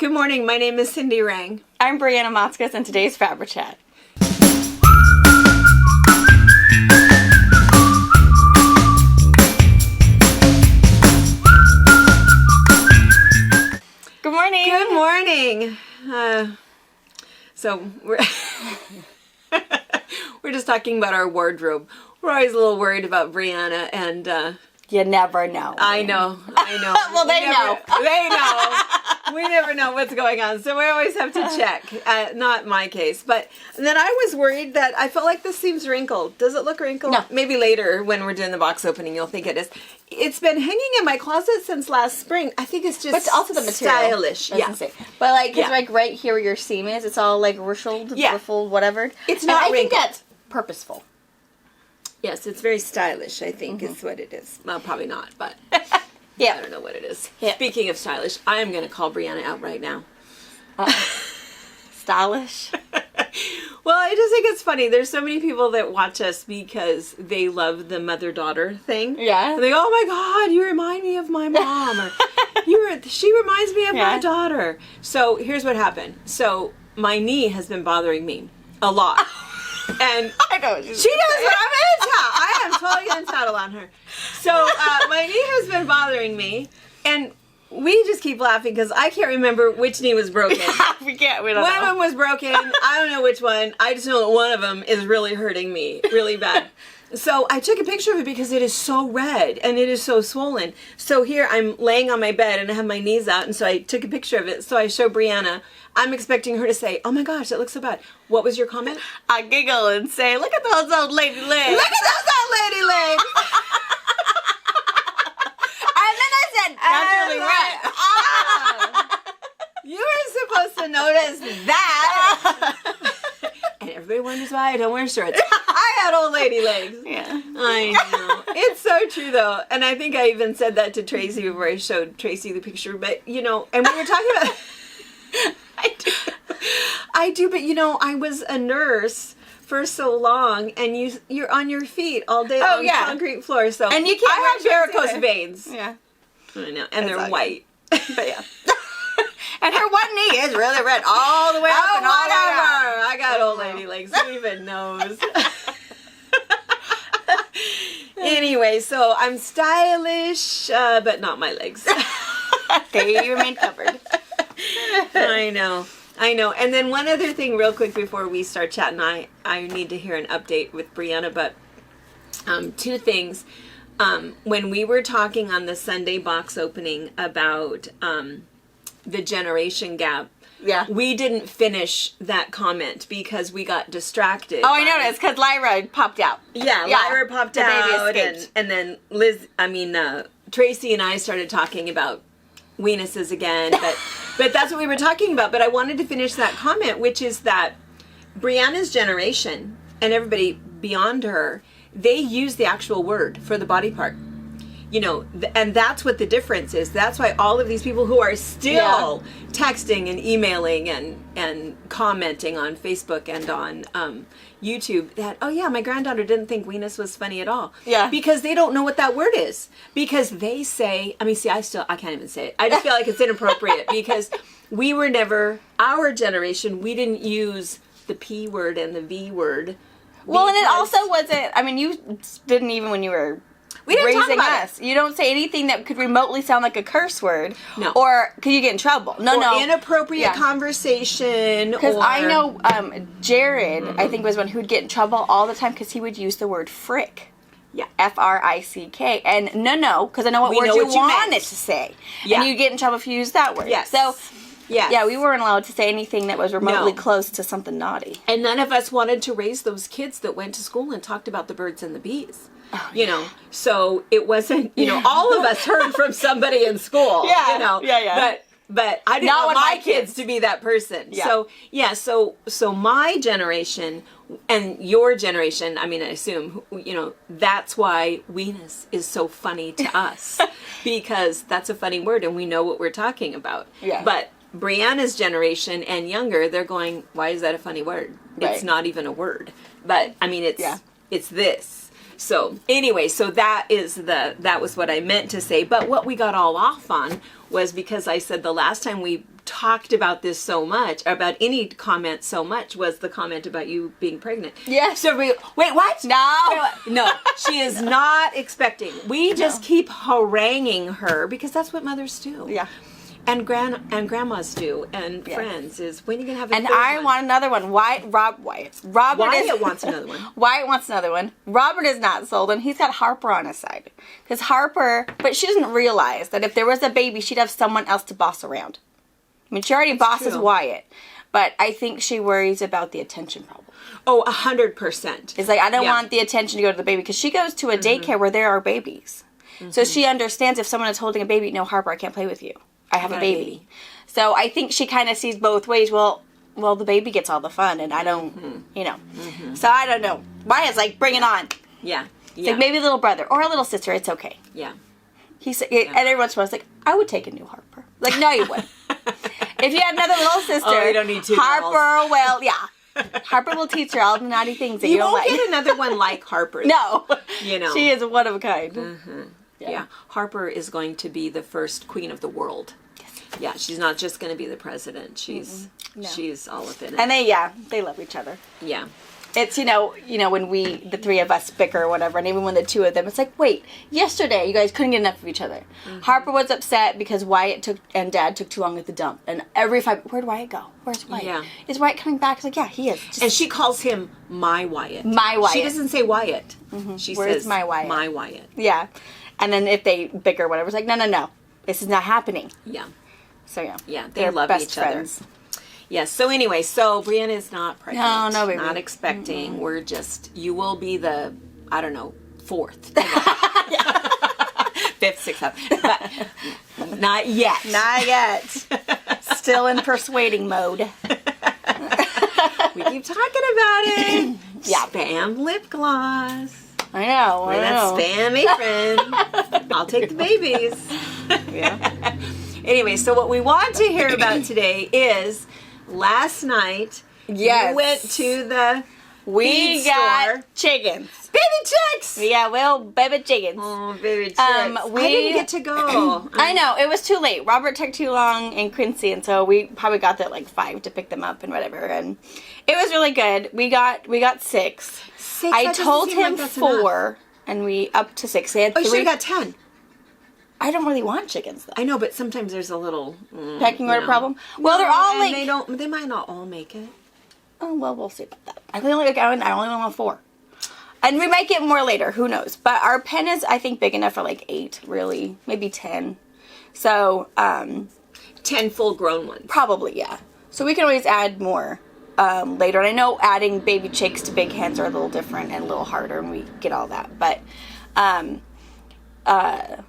Good morning. My name is Cindy Rang. I'm Brianna Motzkus, and today's FabriChat. Good morning. Good morning. So we're we're just talking about our wardrobe. We're always a little worried about Brianna, and You never know. I know. Well, they know. They know. We never know what's going on, so we always have to check. Not my case, but then I was worried that I felt like this seems wrinkled. Does it look wrinkled? No. Maybe later when we're doing the box opening, you'll think it is. It's been hanging in my closet since last spring. I think it's just But also the material. stylish. Yeah. But like, it's Yeah. like right here where your seam is, it's all like ruffled, whatever. It's And not I think wrinkled. that's purposeful. Yes, it's very stylish, I think, is what it is. Well, probably not, but Yeah. I don't know what it is. Yeah. Speaking of stylish, I am going to call Brianna out right now. Stylish. Well, I just think it's funny. There's so many people that watch us because they love the mother-daughter thing. Yeah. And they go, oh my God, you remind me of my mom. Or she reminds me of my daughter. So here's what happened. So my knee has been bothering me a lot. And I know. she does, but I'm going to tell. I am totally going to tattle on her. So my knee has been bothering me, and we just keep laughing because I can't remember which knee was broken. We don't One know. of them was broken. I don't know which one. I just know that one of them is really hurting me really bad. So I took a picture of it because it is so red and it is so swollen. So here I'm laying on my bed and I have my knees out, and so I took a picture of it. So I show Brianna. I'm expecting her to say, oh my gosh, that looks so bad. What was your comment? I giggle and say, look at those old lady legs. Look at those old lady legs. And then I said, that's really red. You were supposed to notice that. And everybody wonders why I don't wear shorts. I had old lady legs. Yeah. I know. It's so true, though. And I think I even said that to Tracy before I showed Tracy the picture. But, you know, and we were talking about... I do, but, you know, I was a nurse for so long, and you're on your feet all day on concrete floor. So And you can't I have wear shorts varicose either. veins. Yeah. I know. And they're okay. white. But yeah. And her one knee is really red all the way up and all the way down. I got old lady legs. Who even knows? Anyway, so I'm stylish, but not my legs. They remain covered. I know. And then one other thing real quick before we start chatting, I need to hear an update with Brianna, but two things. When we were talking on the Sunday box opening about the generation gap, Yeah. we didn't finish that comment because we got distracted. Oh, I noticed, because Lyra popped out. Yeah, Yeah, Lyra popped the baby out, escaped. and then Tracy and I started talking about weenuses again, but that's what we were talking about. But I wanted to finish that comment, which is that Brianna's generation and everybody beyond her, they use the actual word for the body part. You know, and that's what the difference is. That's why all of these people who are still texting and emailing and commenting on Facebook and on YouTube that, oh yeah, my granddaughter didn't think weenus was funny at all. Yeah. Because they don't know what that word is. Because they say, I can't even say it. I just feel like it's inappropriate because we were never, our generation, we didn't use the P word and the V word. Well, and it because- also wasn't, I mean, you didn't even when you were We didn't talk raising about us. You don't say anything that could remotely sound like a curse word. No. Or could you get in trouble? No, or inappropriate Yeah. conversation. Because or I know Jared, I think, was one who'd get in trouble all the time because he would use the word frick. Yeah. F-R-I-C-K. And no, because I know what We word know you what you wanted meant. to say. Yeah. And you get in trouble if you use that word. Yes. So, Yes. yeah, we weren't allowed to say anything that was remotely No. close to something naughty. And none of us wanted to raise those kids that went to school and talked about the birds and the bees. You know, so it wasn't, you know, all of us heard from somebody in school. Yeah. You know. Yeah. But I didn't Not want with my my kids kids. to be that person. Yeah. So my generation and your generation, I mean, I assume, you know, that's why weenus is so funny to us because that's a funny word and we know what we're talking about. Yeah. But Brianna's generation and younger, they're going, why is that a funny word? Right. It's not even a word. But I mean, Yeah. it's this. So anyway, so that was what I meant to say. But what we got all off on was because I said the last time we talked about this so much, about any comment so much, was the comment about you being pregnant. Yes. So wait, what? No. No, she is not expecting. We just keep haranguing her because that's what mothers do. Yeah. And grandmas do, and friends, is when are you gonna have a And third I one? want another one. Wyatt wants another one. Wyatt wants another one. Robert is not sold, and he's got Harper on his side. Because Harper, but she doesn't realize that if there was a baby, she'd have someone else to boss around. I mean, she already bosses true. Wyatt, but I think she worries about the attention problem. Oh, 100%. It's like, I don't want the attention to go to the baby, because she goes to a daycare where there are babies. So she understands if someone is holding a baby, no, Harper, I can't play with you. I have a baby. So I think she kind of sees both ways. Well, the baby gets all the fun, and I don't, So I don't know. Wyatt's like, bring it on. Yeah. It's like, maybe a little brother or a little sister. It's okay. Yeah. And every once in a while, it's like, I would take a new Harper. Like, no, you wouldn't. If you had another little sister, you don't need two Harper will, Harper will teach her all the naughty things that you don't won't like. get another one like Harper. No. You know. She is one of a kind. Yeah. Harper is going to be the first queen of the world. Yeah, she's not just going to be the president. She's all up in it. And they love each other. Yeah. It's, when the three of us bicker or whatever, and even when the two of them, it's like, wait, yesterday you guys couldn't get enough of each other. Harper was upset because Wyatt and Dad took too long at the dump. And every 5, where'd Wyatt go? Where's Wyatt? Yeah. Is Wyatt coming back? It's like, yeah, he is. And she calls him my Wyatt. My Wyatt. She doesn't say Wyatt. She Where's says my Wyatt? My Wyatt. Yeah. And then if they bicker or whatever, it's like, no. This is not happening. Yeah. So, Yeah, they're love best each friends. other. Yes. So anyway, Brianna is not pregnant. No, baby. Not expecting. We're just, you will be the, I don't know, 4th. 5th, 6th, 7th. But not yet. Not yet. Still in persuading mode. We keep talking about it. Yeah. Spam lip gloss. I know. We're that spam apron. I'll take the babies. Yeah. Anyway, so what we want to hear about today is last night Yes. you went to the We feed got store. chickens. Baby chicks! Yeah, well, baby chickens. Oh, baby chicks. We I didn't get to go. I know, it was too late. Robert took too long in Quincy, and so we probably got there at like 5 to pick them up and whatever. And it was really good. We got 6. 6? I That doesn't told seem like him that's 4, enough. and we up to 6. They had Oh, you 3. should have got 10. I don't really want chickens though. I know, but sometimes there's a little Pecking order problem. Well, they're all and like they might not all make it. Oh, well, we'll see about that. I only want 4. And we might get more later. Who knows? But our pen is, I think, big enough for like 8, really. Maybe 10. So, 10 full-grown ones. probably, yeah. So we can always add more later. And I know adding baby chicks to big hens are a little different and a little harder, and we get all that. But,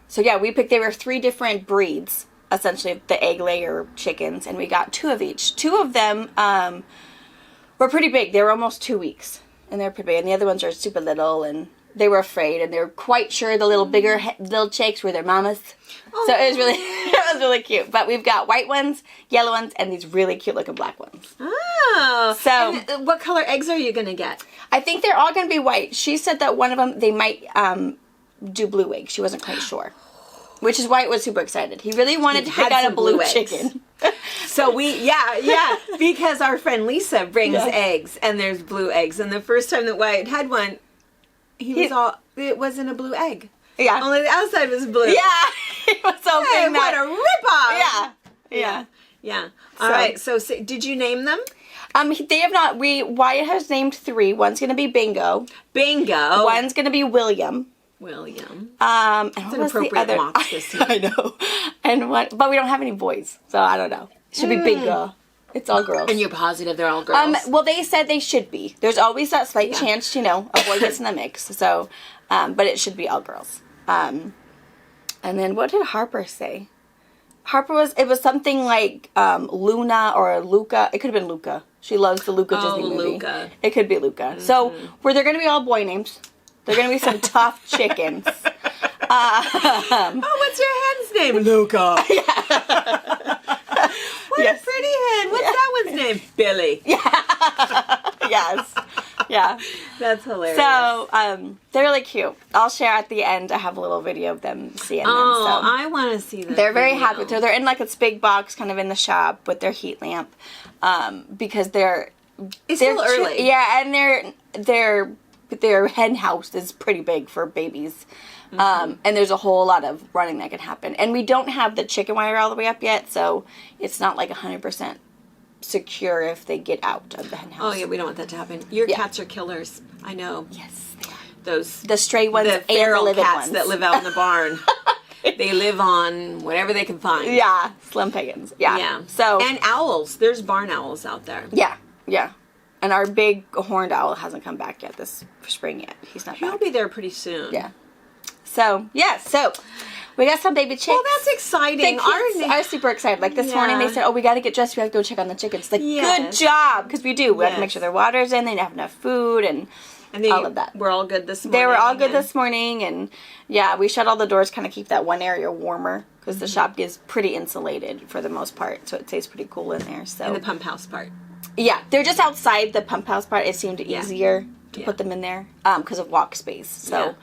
so yeah, there were 3 different breeds, essentially, the egg layer chickens, and we got 2 of each. 2 of them, were pretty big. They were almost 2 weeks, and they're pretty big. And the other ones are super little, and they were afraid, and they were quite sure the little bigger little chicks were their mamas. So it was really cute. But we've got white ones, yellow ones, and these really cute looking black ones. Oh. So and what color eggs are you going to get? I think they're all going to be white. She said that one of them, they might do blue eggs. She wasn't quite sure. Which is why Wyatt was super excited. He really wanted to pick out a blue chicken. So because our friend Lisa brings eggs, and there's blue eggs. And the first time that Wyatt had one, it wasn't a blue egg. Yeah. Only the outside was blue. Yeah. He was hoping Hey, what a ripoff! Yeah. All right. So, did you name them? They have not. Wyatt has named 3. One's going to be Bingo. Bingo. One's going to be William. And It's an appropriate mock this year. I know. And but we don't have any boys, so I don't know. It should be Bingo. It's all girls. And you're positive they're all girls? Well, they said they should be. There's always that slight chance, a boy gets in the mix. So, but it should be all girls. And then what did Harper say? It was something like Luna or Luca. It could have been Luca. She loves the Luca Disney movie. Luca. It could be Luca. Mm-hmm. So, they're going to be all boy names. They're going to be some tough chickens. What's your hen's name? Luca. What a pretty hen. What's that one's name? Billy. Yes. Yeah. That's hilarious. So, they're really cute. I'll share at the end. I have a little video of them seeing them. Oh, So. I want to see that. They're very happy with her. They're in like this big box kind of in the shop with their heat lamp because It's still early. Yeah, and their hen house is pretty big for babies. And there's a whole lot of running that can happen. And we don't have the chicken wire all the way up yet, so it's not like 100% secure if they get out of the hen house. Oh, yeah, we don't want that to happen. Your cats are killers. I know. Yes, they are. The stray ones the and the feral living cats ones. that live out in the barn. They live on whatever they can find. Yeah, slim pickings. Yeah. Yeah. So and owls. There's barn owls out there. Yeah, yeah. And our big horned owl hasn't come back yet this spring yet. He's not He'll back. be there pretty soon. Yeah. So, yeah, so we got some baby chicks. Well, that's exciting. The kids are super excited. Like this morning they said, oh, we got to get dressed. We have to go check on the chickens. Like, good job. Because we do. We have to make sure their water's in. They have enough food and all of that. We're all good this morning. They were all good this morning. And, yeah, we shut all the doors, kind of keep that one area warmer. Because the shop is pretty insulated for the most part. So it stays pretty cool in there. So in the pump house part. Yeah, they're just outside the pump house part. It seemed easier to put them in there because of walk space. So,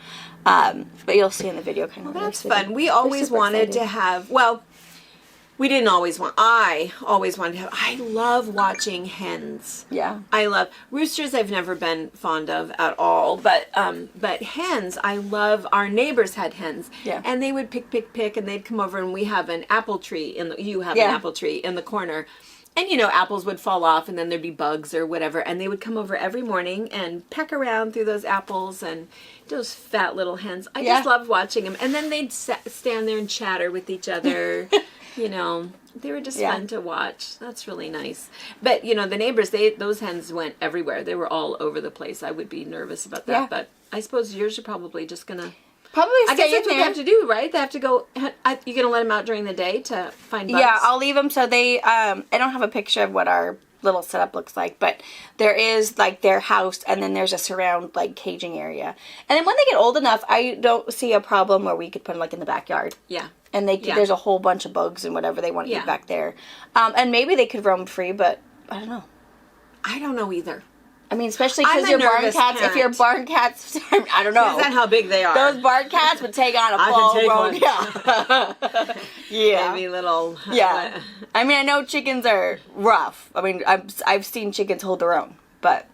but you'll see in the video kind of. Well, that's fun. We always wanted to have. Well, we didn't always want. I always wanted to have. I love watching hens. Yeah. I love roosters. I've never been fond of at all. But hens, I love. Our neighbors had hens. Yeah. And they would pick, and they'd come over, and we have an apple tree you have an apple tree in the corner. And, apples would fall off and then there'd be bugs or whatever. And they would come over every morning and peck around through those apples and those fat little hens. I just loved watching them. And then they'd stand there and chatter with each other. They were just fun to watch. That's really nice. But, the neighbors, those hens went everywhere. They were all over the place. I would be nervous about that. Yeah. But I suppose yours are probably just going to... I guess that's what they have to do, right? They have to go. You're going to let them out during the day to find bugs? Yeah, I'll leave them so they. I don't have a picture of what our little setup looks like, but there is like their house, and then there's a surround like caging area. And then when they get old enough, I don't see a problem where we could put them like in the backyard. Yeah. And there's a whole bunch of bugs and whatever they want to eat back there. And maybe they could roam free, but I don't know. I don't know either. I mean, especially because your barn cats, if your barn cats, I don't know. Depends on how big they are. Those barn cats would take on a full grown cat. Yeah. Maybe little. Yeah. I mean, I know chickens are rough. I mean, I've seen chickens hold their own, but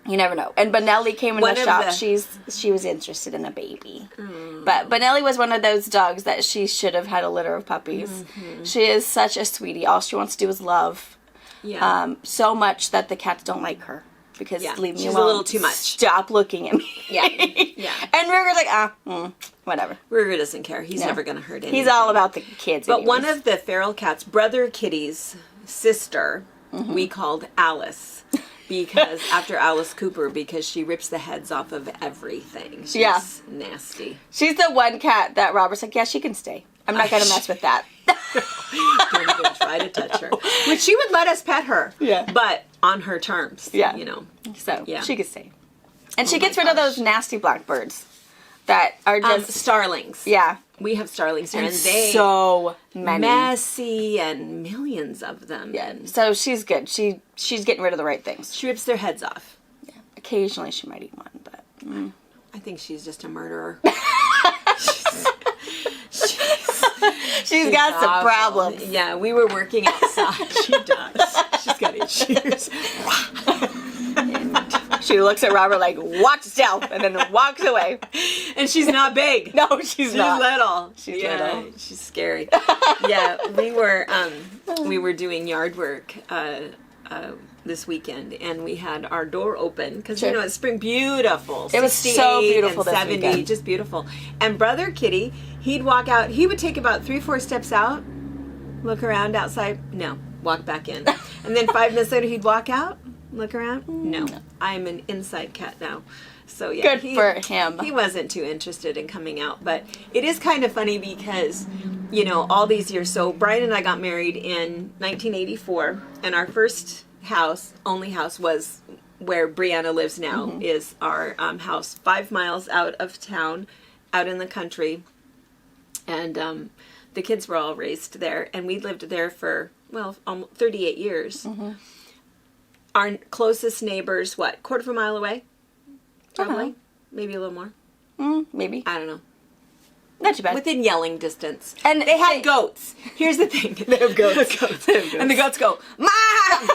you never know. And Benelli came in the shop. She was interested in a baby. But Benelli was one of those dogs that she should have had a litter of puppies. Mm-hmm. She is such a sweetie. All she wants to do is love. Yeah. So much that the cats don't like her. Because leave me alone. She's a little too much. Stop looking at me. Yeah. And Ruger's like, whatever. Ruger doesn't care. He's never going to hurt anything. He's all about the kids. But one of the feral cats, Brother Kitty's sister, we called Alice. Because after Alice Cooper, because she rips the heads off of everything. She's nasty. She's the one cat that Robert's like, yeah, she can stay. I'm not going to mess with that. Don't even try to touch her. Which she would let us pet her. Yeah. But on her terms. Yeah. So, she could stay. And she gets rid of those nasty blackbirds that are just... starlings. Yeah. We have starlings here. And they... so many. Messy and millions of them. Yeah. And so she's good. She's getting rid of the right things. She rips their heads off. Yeah. Occasionally she might eat one, but... I think she's just a murderer. She's got some problems. Yeah, we were working outside. She does. She's got issues. She looks at Robert like, watch yourself, and then walks away. And she's not big. No, she's not. She's little. She's scary. Yeah, we were doing yard work this weekend, and we had our door open because it's spring. Beautiful. It was so beautiful this 70, weekend. Just beautiful. And Brother Kitty, he'd walk out. He would take about 3-4 steps out, look around outside. No, walk back in. And then 5 minutes later, he'd walk out, look around. No, I'm an inside cat now. So yeah, good for him. He wasn't too interested in coming out, but it is kind of funny because all these years. So Brian and I got married in 1984, and our first only house was where Brianna lives now. Is our house 5 miles out of town, out in the country, and the kids were all raised there, and we lived there for 38 years. our closest neighbors, what, quarter of a mile away? Probably. Uh-huh. Maybe a little more. Maybe. I don't know. Not too bad. Within yelling distance. And they had goats. Here's the thing. They have goats. And the goats go, Mom!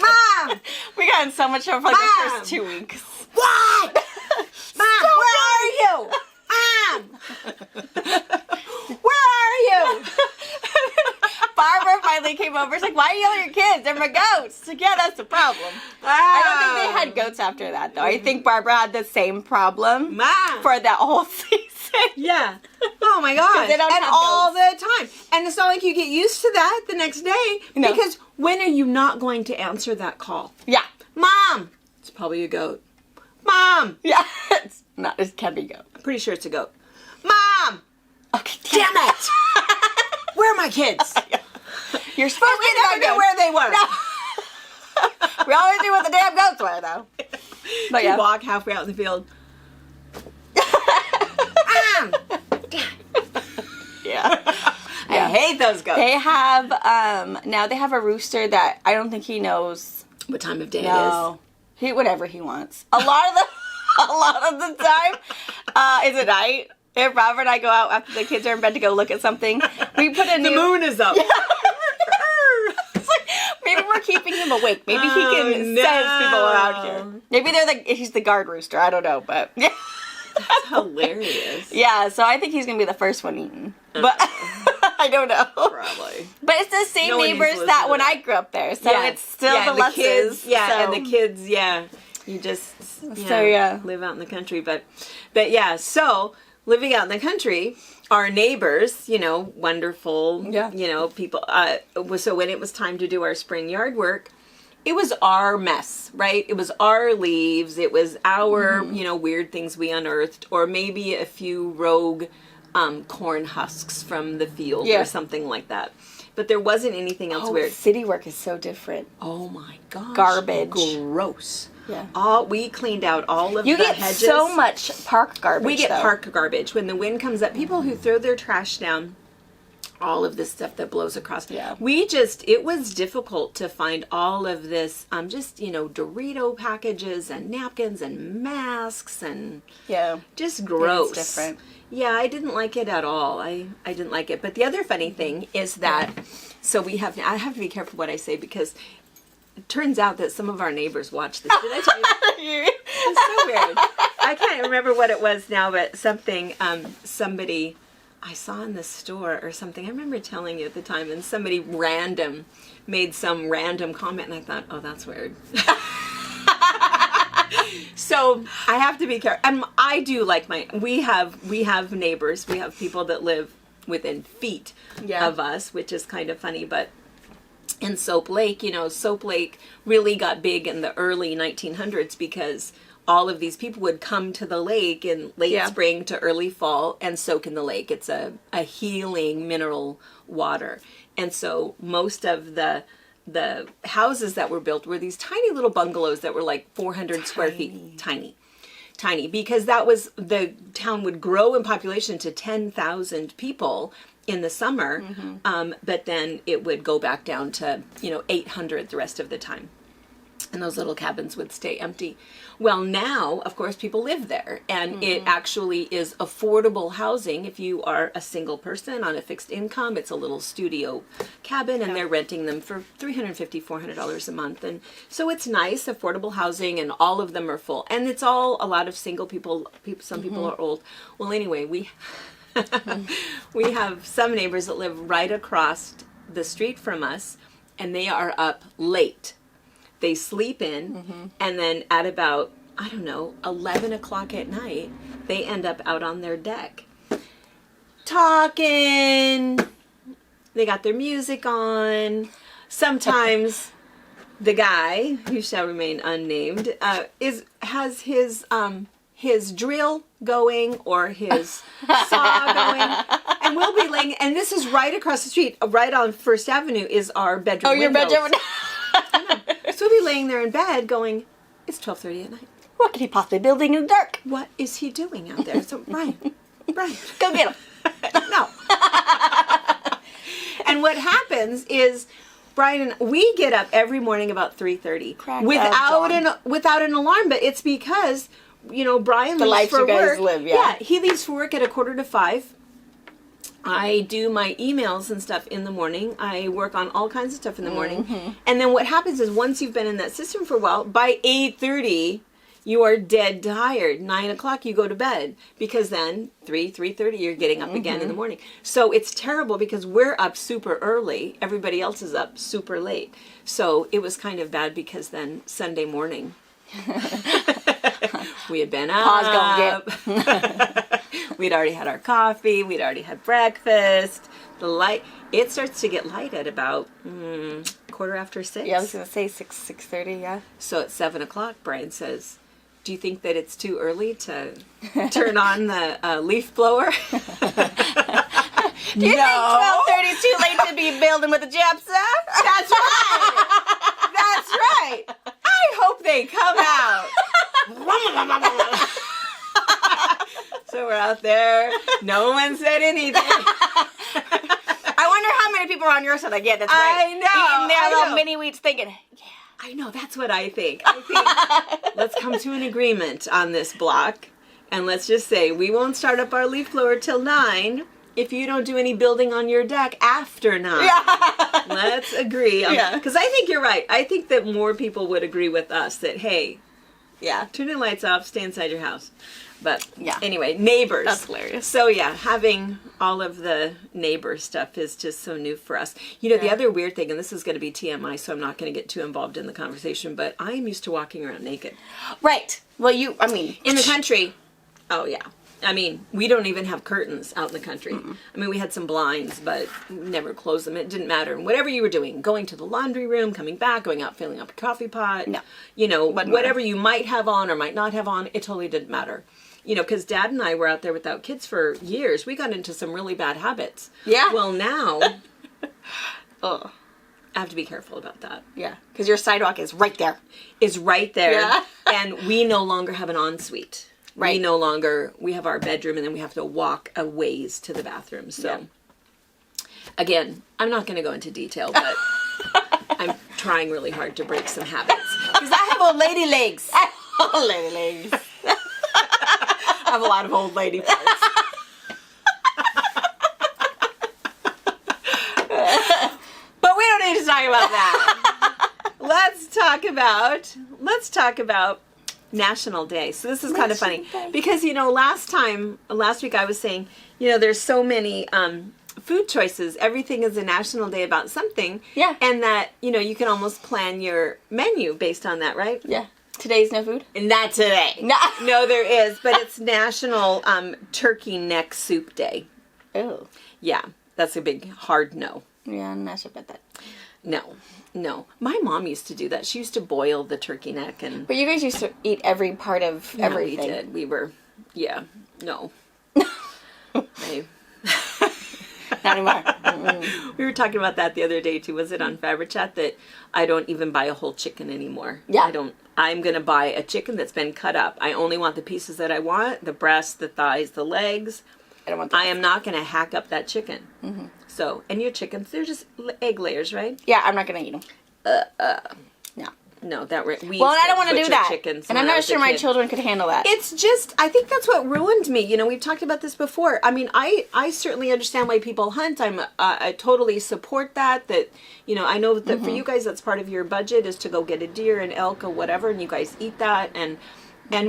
Mom! We got in so much trouble for like the first 2 weeks. What? Mom, where are you? Mom! Where are you? Barbara finally came over. She's like, why are you yelling at your kids? They're my goats. She's like, yeah, that's the problem. I don't think they had goats after that, though. I think Barbara had the same problem Mom. for that whole season. Yeah. Oh my God. They don't and have all goats. the time. And it's not like you get used to that the next day. No. Because when are you not going to answer that call? Yeah. Mom! It's probably a goat. Mom! Yeah. It's not, it can be goat. I'm pretty sure it's a goat. Mom! Okay, Damn it! Where are my kids? You're supposed We to never knew where they were. No. We always knew what the damn goats were, though. But You yeah. walk halfway out in the field. Mom! Yeah. I hate those goats. They have, now they have a rooster that I don't think he knows. What time of day No. Whatever he wants. A lot of the time, it's at night. If Robert and I go out after the kids are in bed to go look at something, we put a it is? The moon is up. It's like, maybe we're keeping him awake. Maybe he can sense people around here. Maybe he's the guard rooster. I don't know, but yeah. That's hilarious. Yeah, so I think he's gonna be the first one eaten. But I don't know. Probably. But it's the same No one needs to neighbors listen that to when that. I grew up there. So it's still and the Lutzes. kids. Yeah, so. and the kids, yeah. You just yeah. live out in the country. But yeah, so living out in the country, our neighbors, wonderful, people. So when it was time to do our spring yard work, it was our mess, right? It was our leaves. It was our, weird things we unearthed, or maybe a few rogue corn husks from the field or something like that. But there wasn't anything else weird. City work is so different. Oh my gosh. Garbage. Gross. Yeah. We cleaned out all of You the get hedges. so much park garbage. We get though. park garbage. When the wind comes up, people who throw their trash down, all of this stuff that blows across. Yeah. It was difficult to find all of this, Dorito packages and napkins and masks and just gross. It's different. Yeah, I didn't like it at all. I didn't like it. But the other funny thing is that, I have to be careful what I say because it turns out that some of our neighbors watch this. Did I tell you? It's so weird. I can't remember what it was now, but something, somebody I saw in the store or something. I remember telling you at the time, and somebody random made some random comment, and I thought, oh, that's weird. So I have to be careful. I do like we have neighbors. We have people that live within feet of us, which is kind of funny. But in Soap Lake, Soap Lake really got big in the early 1900s because all of these people would come to the lake in late spring to early fall and soak in the lake. It's a healing mineral water. And so most of the houses that were built were these tiny little bungalows that were like 400 square feet. Tiny. Because the town would grow in population to 10,000 people in the summer. But then it would go back down to, 800 the rest of the time. And those little cabins would stay empty. Well, now, of course, people live there. And it actually is affordable housing if you are a single person on a fixed income. It's a little studio cabin, and they're renting them for $350, $400 a month. And so it's nice, affordable housing, and all of them are full. And it's all a lot of single people. Some people are old. Well, anyway, we have some neighbors that live right across the street from us, and they are up late. They sleep in, and then at about, 11 o'clock at night, they end up out on their deck. Talking. They got their music on. Sometimes the guy, who shall remain unnamed, has his drill going or his saw going, and we'll be laying, and this is right across the street, right on First Avenue is our bedroom. Oh, your windows. bedroom. So we'll be laying there in bed going, it's 12:30 at night. What could he possibly be building in the dark? What is he doing out there? So Brian, Go get him. no. And what happens is Brian, we get up every morning about 3:30 Crack of without an alarm, but it's because, Brian The leaves life for you guys work. live, yeah. He leaves for work at 4:45. I do my emails and stuff in the morning. I work on all kinds of stuff in the morning. And then what happens is once you've been in that system for a while, by 8:30, you are dead tired. 9 o'clock, you go to bed. Because then, 3:30, you're getting up again in the morning. So it's terrible because we're up super early. Everybody else is up super late. So it was kind of bad because then Sunday morning, we had been up. Pa's gonna get. We'd already had our coffee. We'd already had breakfast. It starts to get light at about 6:15. Yeah, I was gonna say 6:30. Yeah. So at 7 o'clock, Brian says, "Do you think that it's too early to turn on the leaf blower?" Do you think 12:30 is too late to be building with the gypsum? That's right. That's right. I hope they come out. So we're out there. No one said anything. I wonder how many people are on your side. Like, yeah, that's right. I know. Eating their I little know. mini wheats, thinking, yeah. I know. That's what I think. I think let's come to an agreement on this block, and let's just say we won't start up our leaf blower till 9. If you don't do any building on your deck after 9. Yeah. Let's agree. Yeah. Because I think you're right. I think that more people would agree with us that, hey, Yeah. turn the lights off, stay inside your house. But Yeah. anyway, neighbors. That's hilarious. So yeah, having all of the neighbor stuff is just so new for us. The other weird thing, and this is going to be TMI, so I'm not going to get too involved in the conversation, but I am used to walking around naked. Right. Well, In the country, oh yeah. We don't even have curtains out in the country. We had some blinds, but never closed them. It didn't matter. And whatever you were doing, going to the laundry room, coming back, going out, filling up a coffee pot, whatever you might have on or might not have on, it totally didn't matter. Because Dad and I were out there without kids for years. We got into some really bad habits. Yeah. Well, now, Oh. I have to be careful about that. Yeah. Because your sidewalk is right there. Is right there. Yeah. And we no longer have an ensuite. Right. We have our bedroom and then we have to walk a ways to the bathroom. So, again, I'm not going to go into detail, but I'm trying really hard to break some habits. Because I have old lady legs. Old lady legs. I have a lot of old lady parts. But we don't need to talk about that. Let's talk about National Day. So this is kind of funny because last week I was saying, there's so many food choices. Everything is a National Day about something. Yeah. And that, you can almost plan your menu based on that, right? Yeah. Today's no food? Not today. No, there is, but it's National Turkey Neck Soup Day. Oh. Yeah, that's a big hard no. Yeah, I'm not sure about that. No. My mom used to do that. She used to boil the turkey neck But you guys used to eat every part of everything. We did. We were, no. Not anymore. We were talking about that the other day too. Was it on FabriChat that I don't even buy a whole chicken anymore? Yeah. I'm going to buy a chicken that's been cut up. I only want the pieces that I want, the breast, the thighs, the legs. I don't want that. I am not going to hack up that chicken. Mm-hmm. So, and your chickens, they're just egg layers, right? Yeah, I'm not going to eat them. No. No, we Well, and I don't want to do that. Chickens and I'm not sure my children could handle that. It's just, I think that's what ruined me. We've talked about this before. I certainly understand why people hunt. I totally support that. I know that for you guys, that's part of your budget is to go get a deer, an elk, or whatever, and you guys eat that. And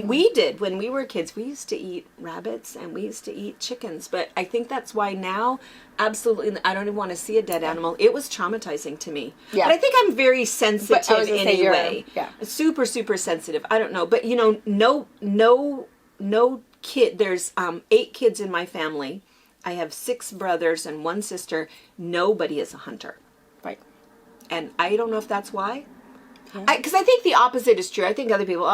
we did, when we were kids, we used to eat rabbits and we used to eat chickens. But I think that's why now, absolutely, I don't even want to see a dead animal. It was traumatizing to me. Yeah. But I think I'm very sensitive anyway. Yeah. Super, super sensitive. I don't know. But, no kid, there's 8 kids in my family. I have 6 brothers and 1 sister. Nobody is a hunter. Right. And I don't know if that's why. Because I think the opposite is true. I think other people,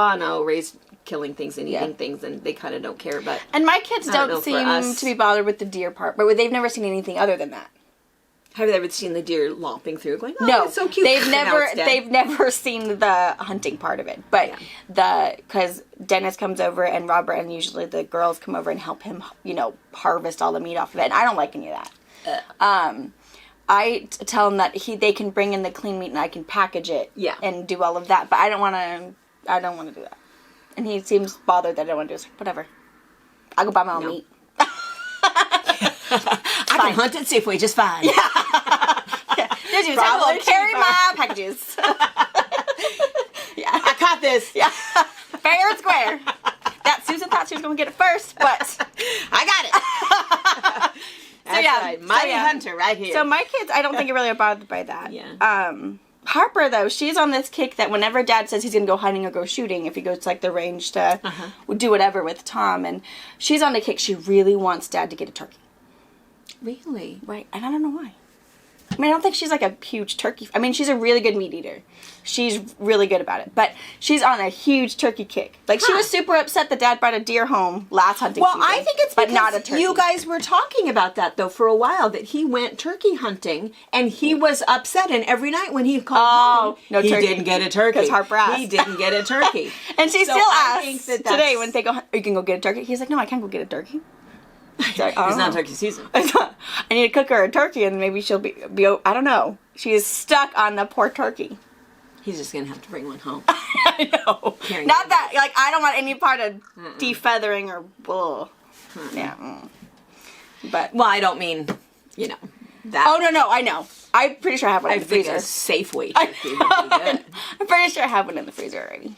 raised killing things and eating things, and they kind of don't care. And my kids don't seem to be bothered with the deer part, but they've never seen anything other than that. Have they ever seen the deer lopping through, going, no, it's so cute? They've never seen the hunting part of it, but because Dennis comes over and Robert, and usually the girls come over and help him, harvest all the meat off of it, and I don't like any of that. tell them that they can bring in the clean meat and I can package it. Yeah. And do all of that. But I don't want to do that. And he seems bothered that I don't want to do it. It's like, whatever. I'll go buy my own meat. I can hunt at Safeway just fine. Yeah. I will carry my packages. Yeah. I caught this. Yeah. Fair and square. That Susan thought she was going to get it first, but I got it. That's right. Mighty hunter right here. So my kids, I don't think are really bothered by that. Yeah. Harper, though, she's on this kick that whenever Dad says he's going to go hunting or go shooting, if he goes to, like, the range to do whatever with Tom, and she's on the kick, she really wants Dad to get a turkey. Really? Right. And I don't know why. I mean, I don't think she's, like, a huge turkey. I mean, she's a really good meat eater. She's really good about it. But she's on a huge turkey kick. Like, she was super upset that Dad brought a deer home last hunting season. Well, I think it's because not a turkey. you guys were talking about that, though, for a while, that he went turkey hunting, and he was upset, and every night when he called home, no he turkey. didn't get a turkey. Because Harper asked. He didn't get a turkey. And she So still I asks think that today when they go, you can go get a turkey. He's like, no, I can't go get a turkey. He's like, It's not turkey season. I need to cook her a turkey, and maybe she'll be I don't know. She is stuck on the poor turkey. He's just going to have to bring one home. I know. Not that, like, I don't want any part of defeathering or bull. Yeah. But, Well, I don't mean, that. oh, no, I know. I'm pretty sure I have one in I the think a freezer. Safeway turkey would be good. I'm pretty sure I have one in the freezer already.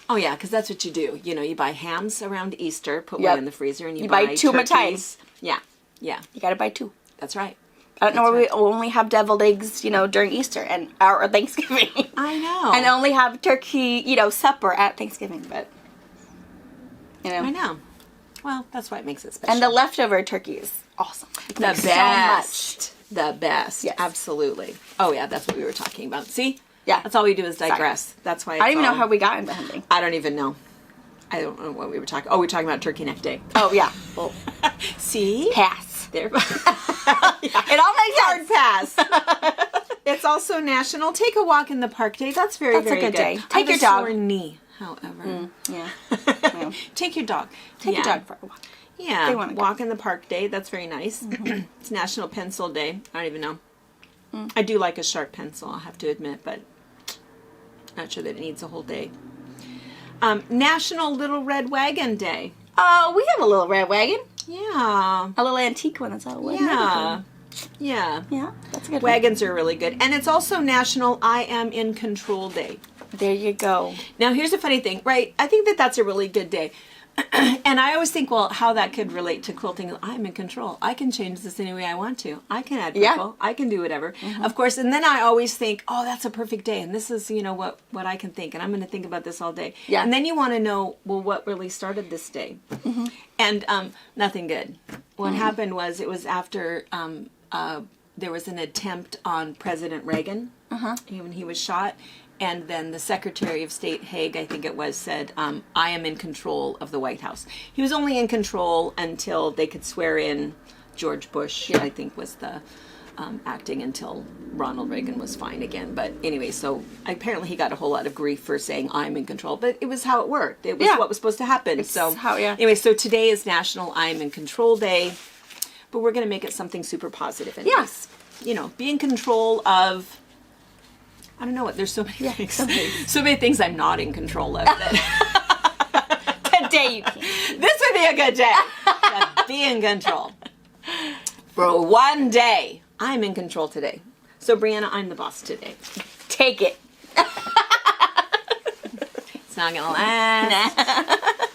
Oh, yeah, because that's what you do. You buy hams around Easter, put Yep. one in the freezer, and you buy buy two at a time. turkeys. Yeah, You gotta buy 2. that's right. I don't know where That's we only have deviled eggs, during Easter or Thanksgiving. I know. And only have turkey, supper at Thanksgiving, but, I know. Well, that's why it makes it special. And the leftover turkey is awesome. It the makes best. So much. The best. Yes. Absolutely. Oh, yeah, that's what we were talking about. See? Yeah. That's all we do is digress. That's why I don't even know how we got into hunting. I don't even know. I don't know what we were talking. Oh, we were talking about Turkey Neck Day. Oh, yeah. Well, See? pass. There. It all makes Hard sense. pass. It's also National Take a Walk in the Park Day. That's very, That's a very good day. I Take have your a dog. sore knee, however. Yeah. Take your dog. Take your dog for a walk. Yeah. They wanna go. Walk in the park day. That's very nice. It's National Pencil Day. I don't even know. I do like a sharp pencil, I'll have to admit, but not sure that it needs a whole day. National Little Red Wagon Day. Oh, we have a little red wagon. Yeah. A little antique one that's all wood. Yeah. Yeah. Yeah, that's a good one. Wagons are really good. And it's also National I Am in Control Day. There you go. Now, here's a funny thing, right? I think that that's a really good day. And I always think, well, how that could relate to quilting. I'm in control. I can change this any way I want to. I can add purple. I can do whatever. Of course, and then I always think, oh, that's a perfect day. And this is, what I can think. And I'm going to think about this all day. Yeah. And then you want to know, well, what really started this day? And nothing good. What happened was it was after there was an attempt on President Reagan when he was shot. And then the Secretary of State, Haig, I think it was, said, I am in control of the White House. He was only in control until they could swear in George Bush, I think was the acting until Ronald Reagan was fine again. But anyway, so apparently he got a whole lot of grief for saying I'm in control. But it was how it worked. It was what was supposed to happen. Anyway, so today is National I'm in Control Day. But we're going to make it something super positive. And Yes. Be in control of... I don't know what. There's so many things. So many things I'm not in control of. Today you can. This would be a good day to be in control. For one day, I'm in control today. So, Brianna, I'm the boss today. Take it. It's not going to last.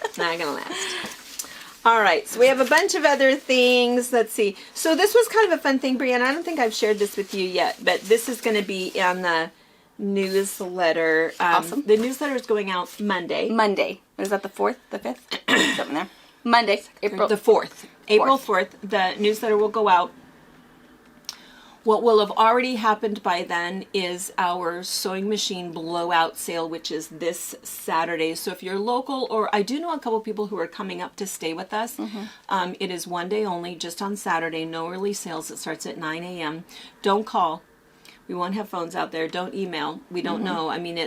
It's not going to last. All right, so we have a bunch of other things. Let's see. So this was kind of a fun thing, Brianna. I don't think I've shared this with you yet, but this is going to be on the newsletter. Awesome. The newsletter is going out Monday. Monday. Is that the 4th? The 5th? Something there. Monday. April. The 4th. April 4th. The newsletter will go out. What will have already happened by then is our sewing machine blowout sale, which is this Saturday. So if you're local, or I do know a couple people who are coming up to stay with us. It is one day only, just on Saturday. No early sales. It starts at 9 a.m. Don't call. We won't have phones out there. Don't email. We don't know. I mean,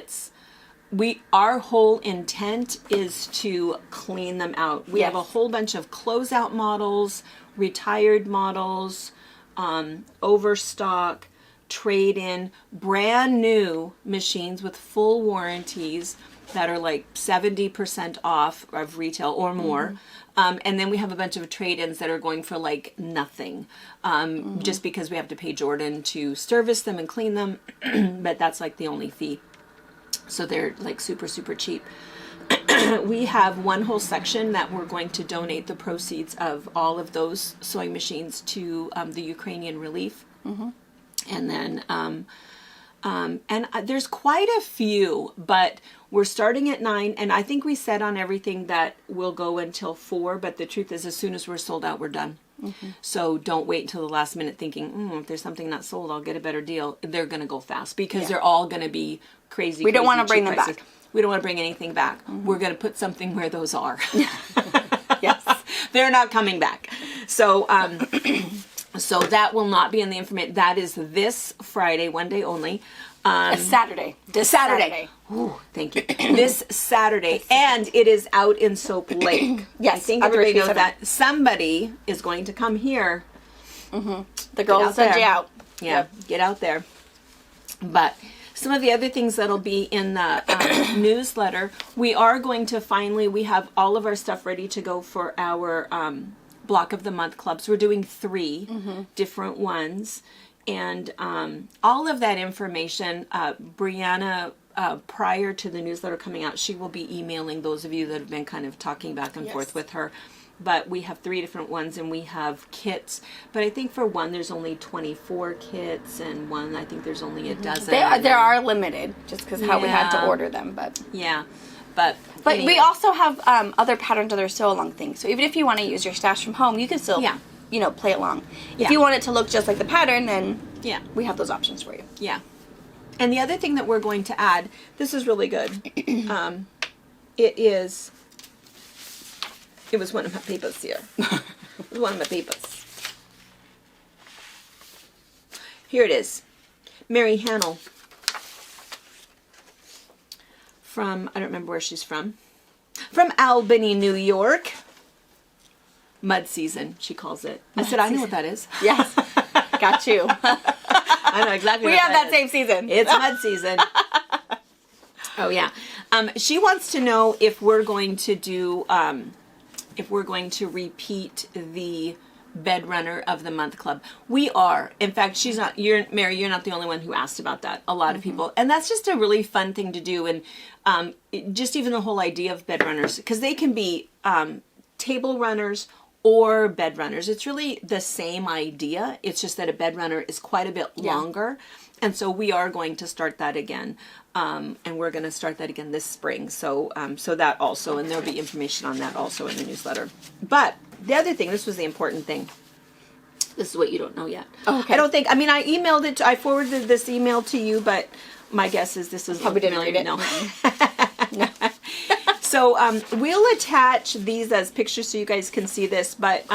our whole intent is to clean them out. We have a whole bunch of closeout models, retired models, overstock, trade-in, brand new machines with full warranties that are like 70% off of retail or more. And then we have a bunch of trade-ins that are going for like nothing, just because we have to pay Jordan to service them and clean them. But that's like the only fee. So they're like super, super cheap. We have one whole section that we're going to donate the proceeds of all of those sewing machines to the Ukrainian relief. And then, there's quite a few, but we're starting at 9, and I think we said on everything that we'll go until 4, but the truth is as soon as we're sold out, we're done. So don't wait until the last minute thinking, if there's something not sold, I'll get a better deal. They're going to go fast because they're all going to be crazy. We don't want to bring cheap them prices. back. We don't want to bring anything back. We're going to put something where those are. Yes. They're not coming back. So, so that will not be in the information. That is this Friday, one day only. Saturday. This Saturday. Ooh, thank you. This Saturday. And it is out in Soap Lake. Yes. I think everybody knows that somebody is going to come here. The girls send you out. Yeah, get out there. But some of the other things that'll be in the newsletter, we are going to finally, we have all of our stuff ready to go for our Block of the Month clubs. We're doing 3 different ones. And all of that information, Brianna, prior to the newsletter coming out, she will be emailing those of you that have been kind of talking back and forth with her. But we have 3 different ones, and we have kits. But I think for one, there's only 24 kits, and one, I think there's only a dozen. They are limited, just because how we had to order them. But but anyway. we also have other patterns, other sew-along things. So even if you want to use your stash from home, you can still play along. If you want it to look just like the pattern, then we have those options for you. Yeah. And the other thing that we're going to add, this is really good. It was one of my papers here. It was one of my papers. Here it is. Mary Hannell. From, I don't remember where she's from. From Albany, New York. Mud season, she calls it. I said, I know what that is. Yes. Got you. I know exactly we what have that same season. It's mud season. Oh, yeah. She wants to know if we're going to do, if we're going to repeat the Bed Runner of the Month Club. We are. In fact, she's not, Mary, you're not the only one who asked about that. A lot of people. And that's just a really fun thing to do. And just even the whole idea of bed runners, because they can be table runners or bed runners. It's really the same idea. It's just that a bed runner is quite a bit longer. And so we are going to start that again. And we're going to start that again this spring. So so that also, and there'll be information on that also in the newsletter. But the other thing, this was the important thing. This is what you don't know yet. Oh, okay. I don't think, I mean, I emailed it, I forwarded this email to you, but my guess is this is probably didn't read it. No. No. So we'll attach these as pictures so you guys can see this, but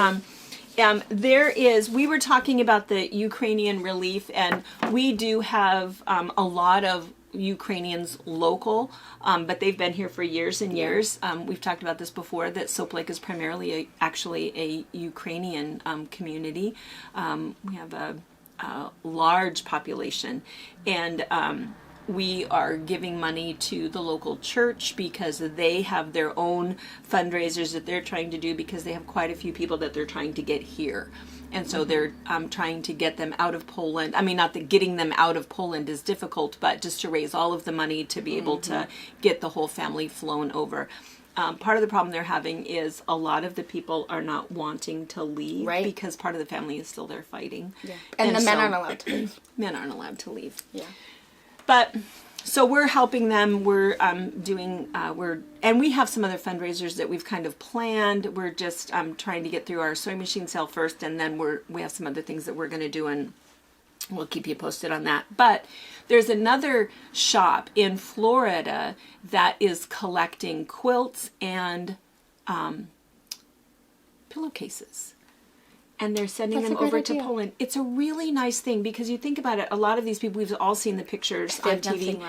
there is, we were talking about the Ukrainian relief, and we do have a lot of Ukrainians local, but they've been here for years and years. We've talked about this before, that Soap Lake is primarily actually a Ukrainian community. We have a large population, and we are giving money to the local church because they have their own fundraisers that they're trying to do, because they have quite a few people that they're trying to get here. And so they're trying to get them out of Poland. I mean, not that getting them out of Poland is difficult, but just to raise all of the money to be able to get the whole family flown over. Part of the problem they're having is a lot of the people are not wanting to leave, because part of the family is still there fighting. Yeah. And the men aren't allowed to leave. Men aren't allowed to leave. Yeah. But so we're helping them. We're doing and we have some other fundraisers that we've kind of planned. We're just trying to get through our sewing machine sale first, and then we have some other things that we're going to do, and we'll keep you posted on that. But there's another shop in Florida that is collecting quilts and pillowcases. And they're sending them over to Poland. It's a really nice thing, because you think about it, a lot of these people, we've all seen the pictures on TV.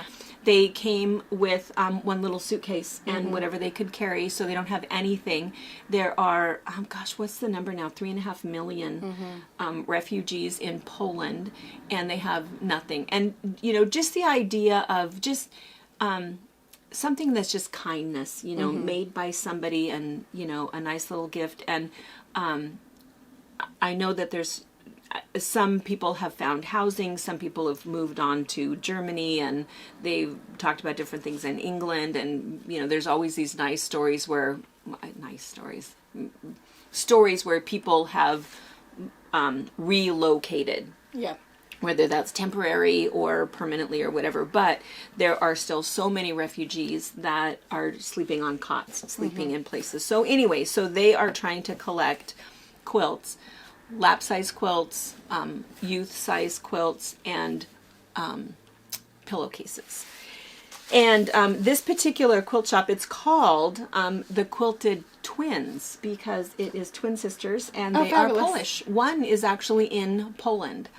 they came with one little suitcase and whatever they could carry, so they don't have anything. There are, what's the number now? 3.5 million refugees in Poland, and they have nothing. And, just the idea of just something that's just kindness, made by somebody, and, a nice little gift. And I know that there's some people have found housing, some people have moved on to Germany, and they've talked about different things in England, and there's always these nice stories where people have relocated. Yeah. Whether that's temporary or permanently or whatever, but there are still so many refugees that are sleeping on cots, sleeping in places. So anyway, so they are trying to collect quilts, lap-size quilts, youth-size quilts, and pillowcases. And this particular quilt shop, it's called the Quilted Twins because it is twin sisters, and they are Polish. One is actually in Poland.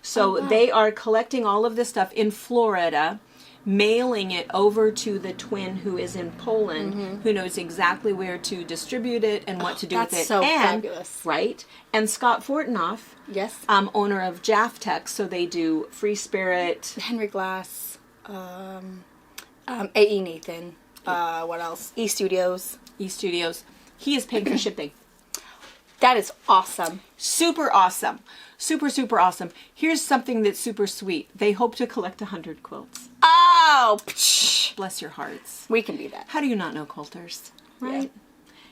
So they are collecting all of this stuff in Florida, mailing it over to the twin who is in Poland, who knows exactly where to distribute it and what to do with it. That's so fabulous. Right. And Scott Fortnoff, yes, owner of Jafftech, so they do Free Spirit, Henry Glass, A.E. Nathan, what else? E-Studios. He is paying for shipping. That is awesome. Super awesome. Super, super awesome. Here's something that's super sweet. They hope to collect 100 quilts. Oh! Psh. Bless your hearts. We can do that. How do you not know quilters? Right?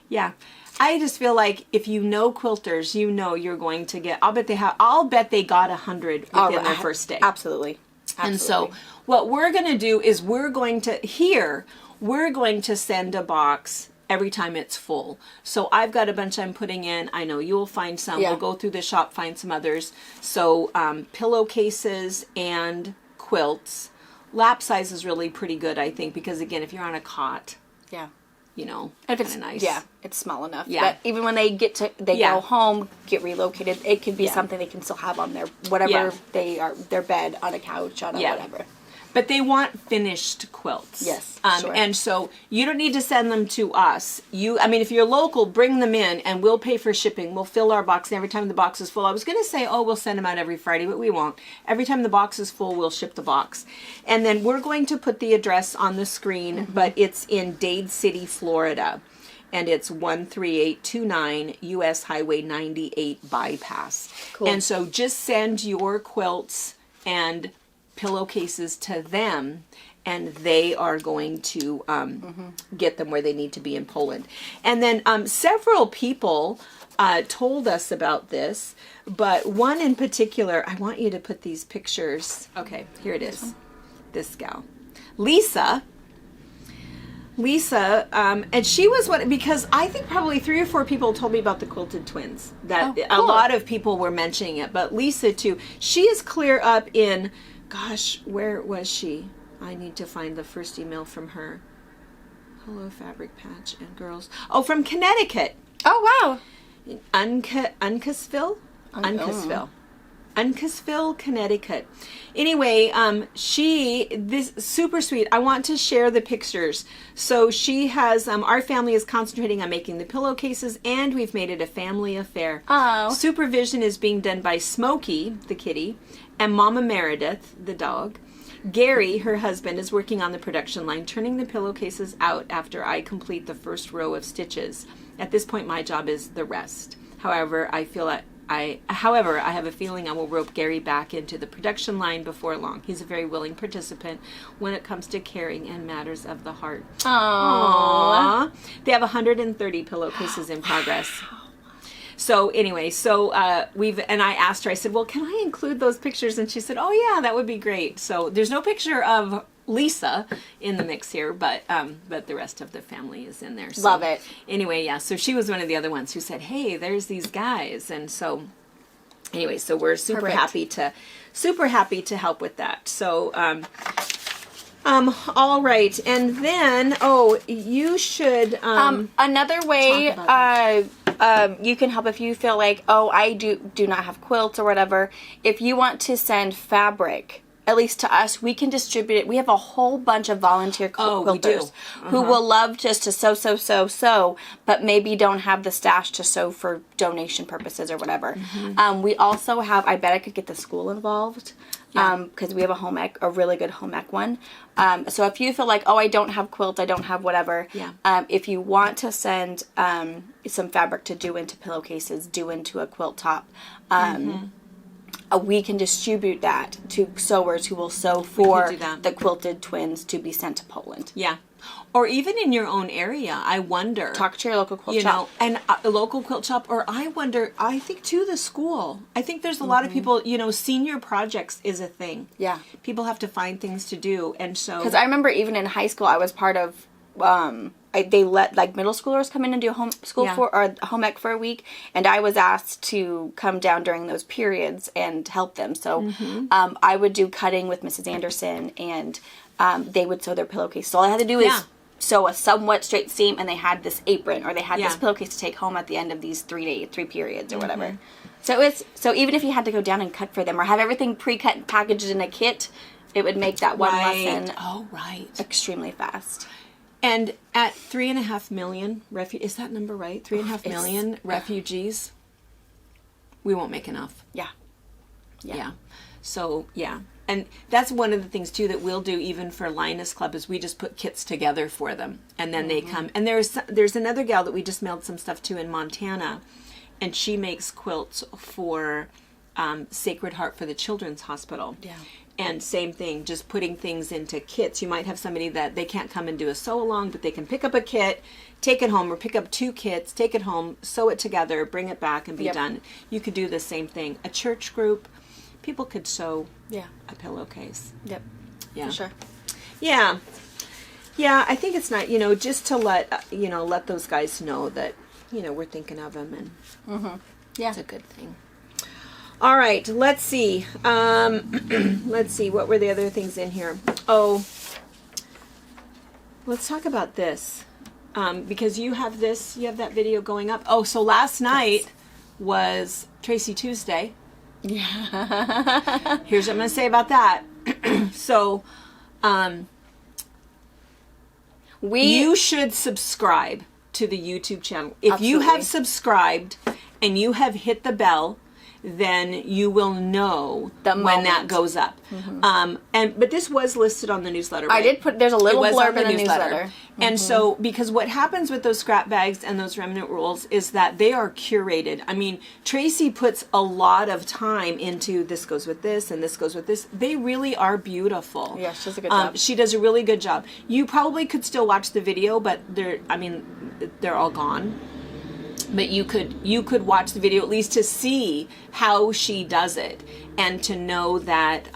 Yeah. I just feel like if you know quilters, you're going to get, I'll bet they got 100 within their first day. Absolutely. And so what we're going to do is we're going to send a box every time it's full. So I've got a bunch I'm putting in. I know you'll find some. Yeah. We'll go through the shop, find some others. So pillowcases and quilts. Lap size is really pretty good, I think, because again, if you're on a cot, yeah, if it's nice. Yeah, it's small enough. Yeah. But even when they go home, get relocated, it could be something they can still have on their whatever their bed, on a couch, on a whatever. But they want finished quilts. Yes, sure. And so you don't need to send them to us. If you're local, bring them in and we'll pay for shipping. We'll fill our box, and every time the box is full, I was going to say, we'll send them out every Friday, but we won't. Every time the box is full, we'll ship the box. And then we're going to put the address on the screen, but it's in Dade City, Florida. And it's 13829 US Highway 98 ByPass. Cool. And so just send your quilts and pillowcases to them, and they are going to get them where they need to be in Poland. And then several people told us about this, but one in particular, I want you to put these pictures. Okay, here it is. This gal, Lisa, and she was because I think probably 3 or 4 people told me about the Quilted Twins. That cool. A lot of people were mentioning it, but Lisa too. She is clear up in, gosh, where was she? I need to find the first email from her. Hello, Fabric Patch and Girls. Oh, from Connecticut. Oh, wow. Uncasville, Connecticut. Anyway, this super sweet. I want to share the pictures. So she has, our family is concentrating on making the pillowcases, and we've made it a family affair. Oh. Supervision is being done by Smokey, the kitty, and Mama Meredith, the dog. Gary, her husband, is working on the production line, turning the pillowcases out after I complete the first row of stitches. At this point, my job is the rest. However, I have a feeling I will rope Gary back into the production line before long. He's a very willing participant when it comes to caring and matters of the heart. Aww. They have 130 pillowcases in progress. So anyway, I asked her, I said, well, can I include those pictures? And she said, oh yeah, that would be great. So there's no picture of Lisa in the mix here, but the rest of the family is in there. So, love it. Anyway, yeah, so she was one of the other ones who said, hey, there's these guys. And so anyway, so we're super happy to help with that. So all right. And then you should another way you can help if you feel like, I do not have quilts or whatever. If you want to send fabric at least to us, we can distribute it. We have a whole bunch of volunteer quilters we do. who will love just to sew, but maybe don't have the stash to sew for donation purposes or whatever. We also have, I bet I could get the school involved, because we have a really good home ec one. So if you feel like, oh, I don't have quilts, I don't have whatever, if you want to send some fabric to do into pillowcases, do into a quilt top, we can distribute that to sewers who will sew for the Quilted Twins to be sent to Poland. Yeah. Or even in your own area, I wonder. Talk to your local quilt shop. And a local quilt shop, or I wonder, I think too, the school. I think there's a lot of people, senior projects is a thing. Yeah. People have to find things to do, and so. Because I remember even in high school, I was part of, they let like middle schoolers come in and do home ec for a week, and I was asked to come down during those periods and help them. So I would do cutting with Mrs. Anderson, and they would sew their pillowcase. So all I had to do is sew a somewhat straight seam, and they had this apron, or they had this pillowcase to take home at the end of these 3 periods or whatever. So even if you had to go down and cut for them, or have everything pre-cut and packaged in a kit, it would make that one lesson extremely fast. And at 3.5 million is that number right? 3.5 million refugees, we won't make enough. Yeah. So and that's one of the things too that we'll do even for Linus Club, is we just put kits together for them, and then they come. And there's another gal that we just mailed some stuff to in Montana, and she makes quilts for Sacred Heart for the Children's Hospital. Yeah. And same thing, just putting things into kits. You might have somebody that they can't come and do a sew along, but they can pick up a kit, take it home, or pick up 2 kits, take it home, sew it together, bring it back, and be done. You could do the same thing. A church group, people could sew a pillowcase. Yep. Yeah. For sure. Yeah. Yeah, I think it's not, just to let those guys know that, we're thinking of them, and it's a good thing. All right, let's see. Let's see, what were the other things in here? Oh, let's talk about this. Because you have that video going up. Oh, so last night was Tracy Tuesday. Yeah. Here's what I'm going to say about that. So, you should subscribe to the YouTube channel. If you have subscribed and you have hit the bell, then you will know when that goes up. But this was listed on the newsletter, right? I did there's a little blurb in the newsletter. And so, because what happens with those scrap bags and those remnant rolls is that they are curated. I mean, Tracy puts a lot of time into this goes with this and this goes with this. They really are beautiful. Yeah, she does a good job. She does a really good job. You probably could still watch the video, but they're all gone. But you could watch the video at least to see how she does it, and to know that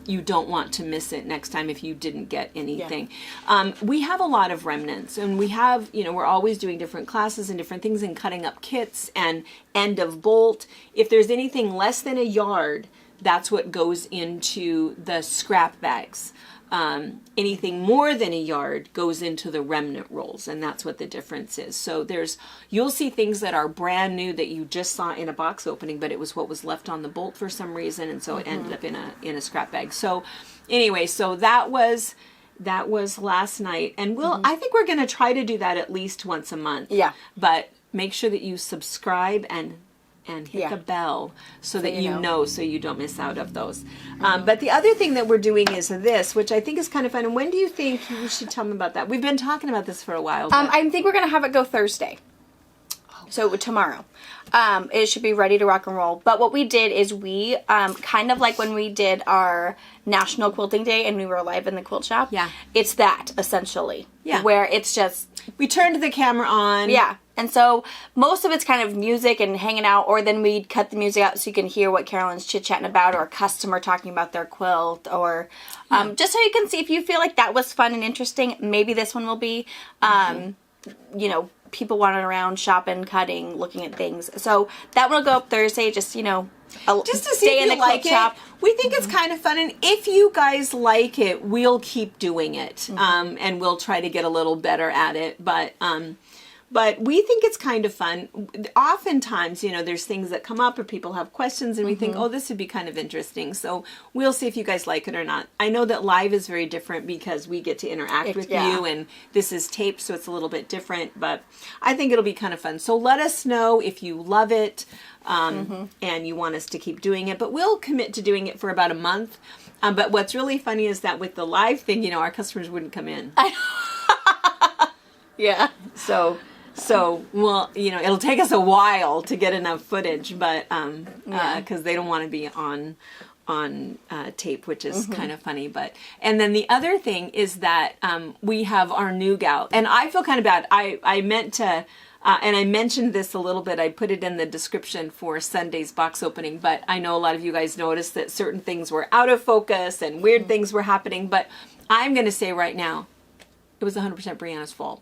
you don't want to miss it next time if you didn't get anything. Yeah. We have a lot of remnants, and we have, we're always doing different classes and different things, and cutting up kits and end of bolt. If there's anything less than a yard, that's what goes into the scrap bags. Anything more than a yard goes into the remnant rolls, and that's what the difference is. So you'll see things that are brand new that you just saw in a box opening, but it was what was left on the bolt for some reason, and so it ended up in a scrap bag. So anyway, so that was last night, and I think we're going to try to do that at least once a month. Yeah. But make sure that you subscribe and hit the bell so that you know, so you don't miss out of those. But the other thing that we're doing is this, which I think is kind of fun. And when do you think you should tell them about that? We've been talking about this for a while. I think we're going to have it go Thursday. So tomorrow. It should be ready to rock and roll. But what we did is we, kind of like when we did our National Quilting Day and we were live in the quilt shop. Yeah. It's that, essentially. Yeah. Where it's just... We turned the camera on. Yeah. And so most of it's kind of music and hanging out, or then we'd cut the music out so you can hear what Carolyn's chit-chatting about, or a customer talking about their quilt, or just so you can see if you feel like that was fun and interesting, maybe this one will be, people wandering around, shopping, cutting, looking at things. So that one will go up Thursday, just to see if you like it. We think it's kind of fun, and if you guys like it, we'll keep doing it, and we'll try to get a little better at it. But we think it's kind of fun. Oftentimes, there's things that come up or people have questions and we think, oh, this would be kind of interesting. So we'll see if you guys like it or not. I know that live is very different because we get to interact with you, and this is taped, so it's a little bit different. But I think it'll be kind of fun. So let us know if you love it and you want us to keep doing it. But we'll commit to doing it for about a month. But what's really funny is that with the live thing, our customers wouldn't come in. Yeah. So well, it'll take us a while to get enough footage, but because they don't want to be on tape, which is kind of funny. And then the other thing is that we have our new gal, and I feel kind of bad. I meant to, and I mentioned this a little bit. I put it in the description for Sunday's box opening, but I know a lot of you guys noticed that certain things were out of focus and weird things were happening. But I'm going to say right now, it was 100% Brianna's fault.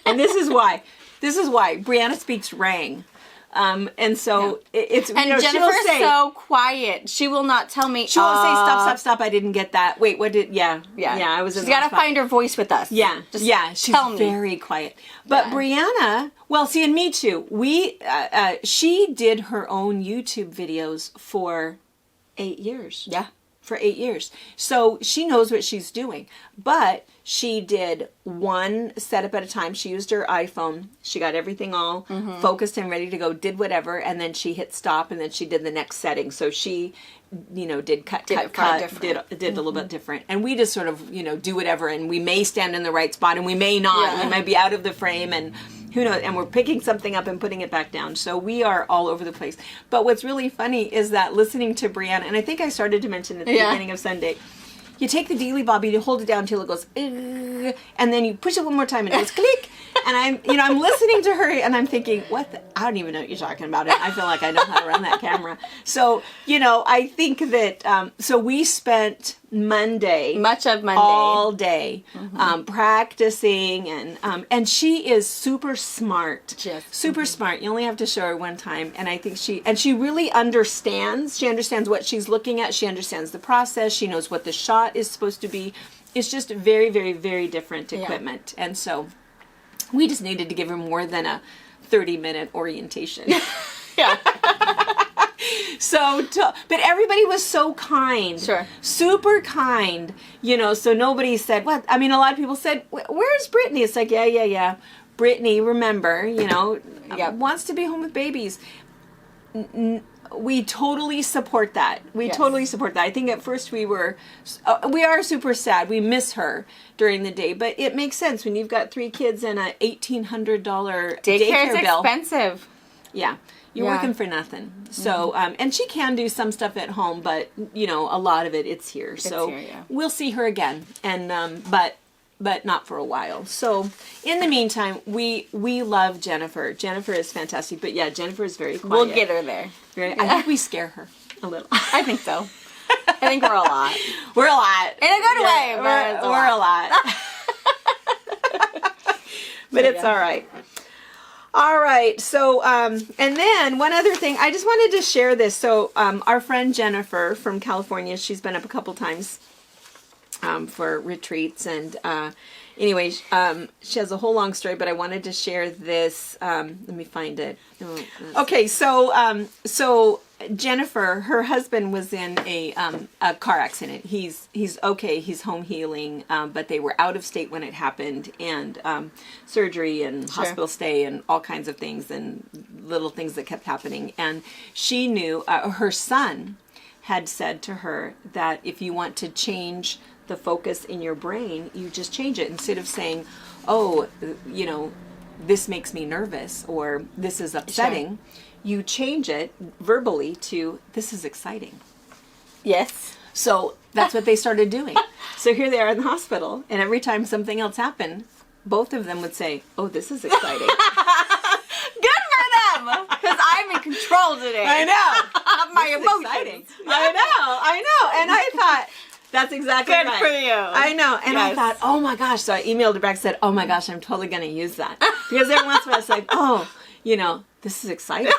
And this is why. Brianna speaks Rang. And so it's... And Jennifer's so quiet. She will not tell me... She won't say, stop, I didn't get that. Wait, what did... Yeah, I was in She's got to find her voice with us. Yeah, she's very quiet. But Brianna... Well, see, and me too. She did her own YouTube videos for 8 years. Yeah. For 8 years. So she knows what she's doing. But she did one setup at a time. She used her iPhone. She got everything all focused and ready to go, did whatever, and then she hit stop, and then she did the next setting. So she, did cut, did a little bit different. And we just sort of, do whatever, and we may stand in the right spot, and we may not. Yeah. We might be out of the frame, and who knows, and we're picking something up and putting it back down. So we are all over the place. But what's really funny is that listening to Brianna, and I think I started to mention at the beginning of Sunday, you take the dealy bobby, you hold it down until it goes, and then you push it one more time and it goes click. And I'm listening to her and I'm thinking, I don't even know what you're talking about. And I feel like I know how to run that camera. So, I think that, so we spent much of Monday, all day, practicing, and she is super smart, super smart. You only have to show her one time, and I think she really understands. She understands what she's looking at. She understands the process. She knows what the shot is supposed to be. It's just very, very, very different equipment, and so we just needed to give her more than a 30-minute orientation. Yeah. But everybody was so kind. Sure. Super kind. So nobody said, what? I mean, a lot of people said, where's Brittany? It's like, yeah. Brittany, remember, wants to be home with babies. We totally support that. Totally support that. I think at first we are super sad. We miss her during the day, but it makes sense when you've got 3 kids and a $1,800 daycare bill. Expensive. Yeah. You're working for nothing. So, and she can do some stuff at home, but, a lot of it's here. We'll see her again. And, but not for a while. So, in the meantime, we love Jennifer. Jennifer is fantastic. But yeah, Jennifer is very quiet. We'll get her there. I think we scare her a little. I think so. I think we're a lot. We're a lot. In a good way, but we're a lot. But it's all right. All right. So, and then one other thing, I just wanted to share this. So, our friend Jennifer from California, she's been up a couple times for retreats. And anyway, she has a whole long story, but I wanted to share this. Let me find it. Okay. So Jennifer, her husband was in a car accident. He's okay. He's home healing, but they were out of state when it happened, and surgery and hospital stay and all kinds of things and little things that kept happening. And she knew her son had said to her that if you want to change the focus in your brain, you just change it. Instead of saying, oh, this makes me nervous or this is upsetting, you change it verbally to, this is exciting. Yes. So that's what they started doing. So here they are in the hospital, and every time something else happened, both of them would say, oh, this is exciting. Good for them! Because I'm in control today. I know. My emotions. I know. And I thought, that's exactly right. Good for you. I know. And I thought, oh my gosh. So I emailed her back and said, oh my gosh, I'm totally going to use that. Because every once in a while it's like, oh, this is exciting.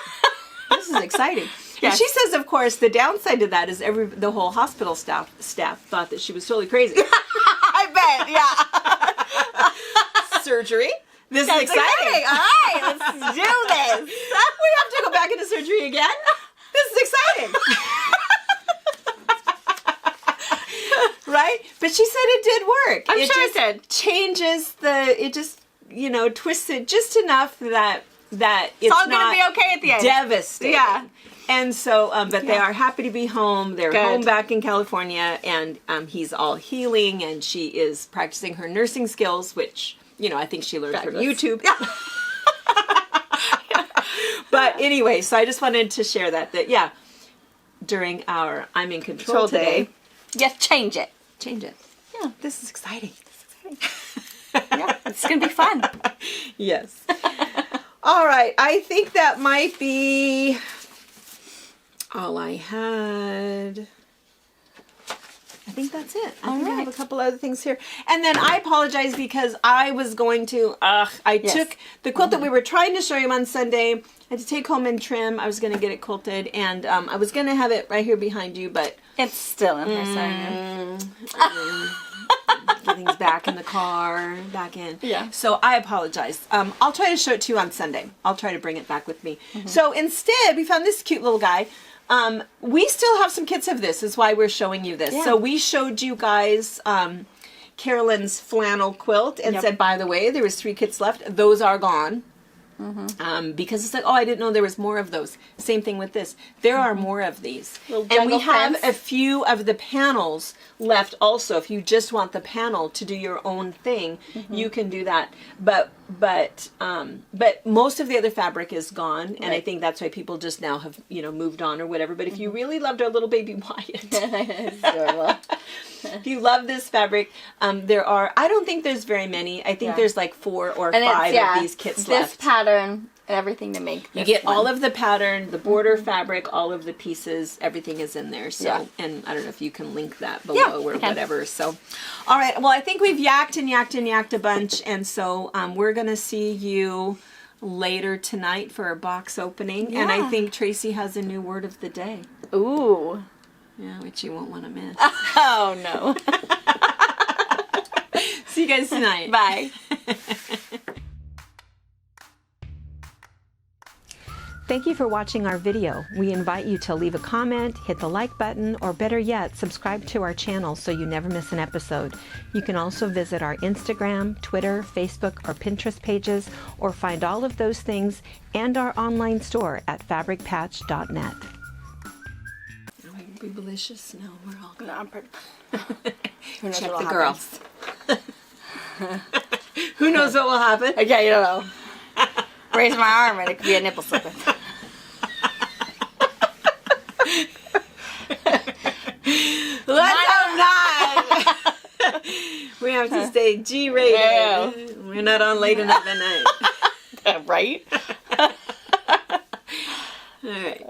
This is exciting. Yes. And she says, of course, the downside to that is the whole hospital staff thought that she was totally crazy. I bet, yeah. Surgery, This That's is exciting. All right, let's do this. We have to go back into surgery again. This is exciting. Right? But she said it did work. I'm sure it did. Changes it just, twists it just enough that it's all not going to be okay at the end. devastating. Yeah. And so, but they are happy to be home. They're Good. home back in California, and he's all healing, and she is practicing her nursing skills, which, I think she learned from YouTube. But anyway, so I just wanted to share that during our I'm in control today. Yes, change it. Change it. Yeah. This is exciting. Yeah, it's going to be fun. Yes. All right. I think that might be all I had. I think that's it. I think I have a couple other things here. And then I apologize because I was going to, took the quilt that we were trying to show you on Sunday. I had to take home and trim. I was going to get it quilted, and I was going to have it right here behind you, but it's still in her everything's back in the car, back in. Yeah. So I apologize. I'll try to show it to you on Sunday. I'll try to bring it back with me. So instead, we found this cute little guy. We still have some kits of this, is why we're showing you this. Yeah. So we showed you guys Carolyn's flannel quilt and said, by the way, there was 3 kits left. Those are gone. Because it's like, I didn't know there was more of those. Same thing with this. There are more of these. And we have a few of the panels left also. If you just want the panel to do your own thing, you can do that. But most of the other fabric is gone, and I think that's why people just now have, moved on or whatever. But if you really loved our little baby Wyatt, if you love this fabric, I don't think there's very many. I think there's like 4 or 5 of these kits left. This pattern and everything to make this You get one. all of the pattern, the border fabric, all of the pieces, everything is in there. So, and I don't know if you can link that below or whatever. So, all right. Well, I think we've yacked and yacked and yacked a bunch. And so we're going to see you later tonight for our box opening. Yeah. And I think Tracy has a new word of the day. Ooh. Yeah, which you won't want to miss. Oh, no. See you guys tonight. Bye. Thank you for watching our video. We invite you to leave a comment, hit the like button, or better yet, subscribe to our channel so you never miss an episode. You can also visit our Instagram, Twitter, Facebook, or Pinterest pages, or find all of those things and our online store at fabricpatch.net. Be malicious? No, we're all good. No, I'm pretty... Check the girls. Who knows what will happen? Okay, you don't know. Raise my arm and it could be a nipple slipping. Let's hope not. We have to stay G-rated. Yeah. We're not on late enough at night. Right? All right.